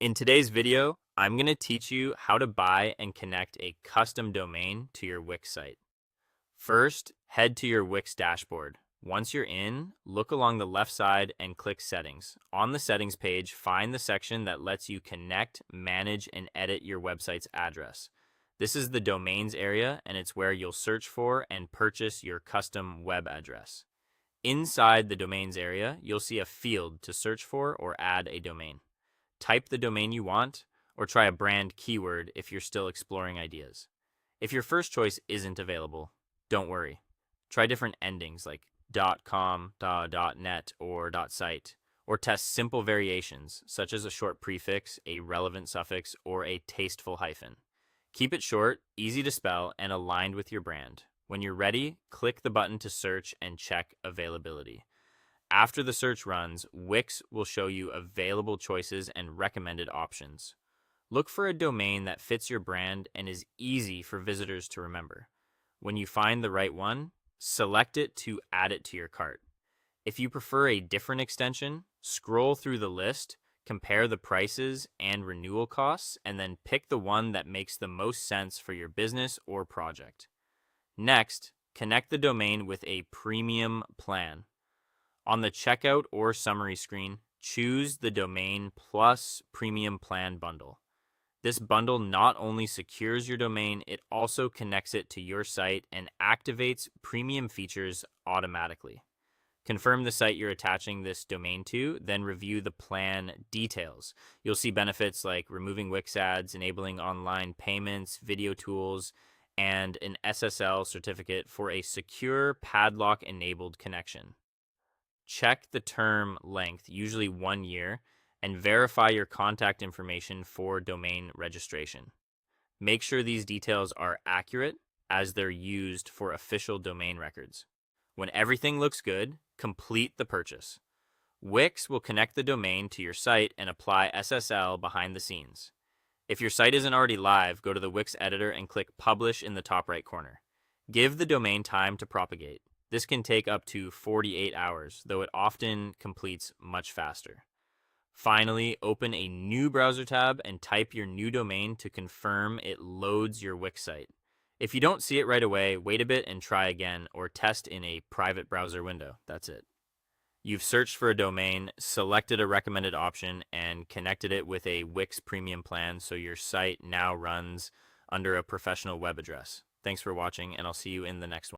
In today's video, I'm going to teach you how to buy and connect a custom domain to your Wix site. First, head to your Wix dashboard. Once you're in, look along the left side and click Settings. On the Settings page, find the section that lets you connect, manage, and edit your website's address. This is the Domains area, and it's where you'll search for and purchase your custom web address. Inside the Domains area, you'll see a field to search for or add a domain. Type the domain you want, or try a brand keyword if you're still exploring ideas. If your first choice isn't available, don't worry. Try different endings like .com, .net, or .site, or test simple variations such as a short prefix, a relevant suffix, or a tasteful hyphen. Keep it short, easy to spell, and aligned with your brand. When you're ready, click the button to search and check availability. After the search runs, Wix will show you available choices and recommended options. Look for a domain that fits your brand and is easy for visitors to remember. When you find the right one, select it to add it to your cart. If you prefer a different extension, scroll through the list, compare the prices and renewal costs, and then pick the one that makes the most sense for your business or project. Next, connect the domain with a premium plan. On the checkout or summary screen, choose the Domain Plus Premium Plan bundle. This bundle not only secures your domain, it also connects it to your site and activates premium features automatically. Confirm the site you're attaching this domain to, then review the plan details. You'll see benefits like removing Wix ads, enabling online payments, video tools, and an SSL certificate for a secure padlock-enabled connection. Check the term length, usually 1 year, and verify your contact information for domain registration. Make sure these details are accurate as they're used for official domain records. When everything looks good, complete the purchase. Wix will connect the domain to your site and apply SSL behind the scenes. If your site isn't already live, go to the Wix editor and click Publish in the top right corner. Give the domain time to propagate. This can take up to 48 hours, though it often completes much faster. Finally, open a new browser tab and type your new domain to confirm it loads your Wix site. If you don't see it right away, wait a bit and try again, or test in a private browser window. That's it. You've searched for a domain, selected a recommended option, and connected it with a Wix premium plan, so your site now runs under a professional web address. Thanks for watching, and I'll see you in the next one.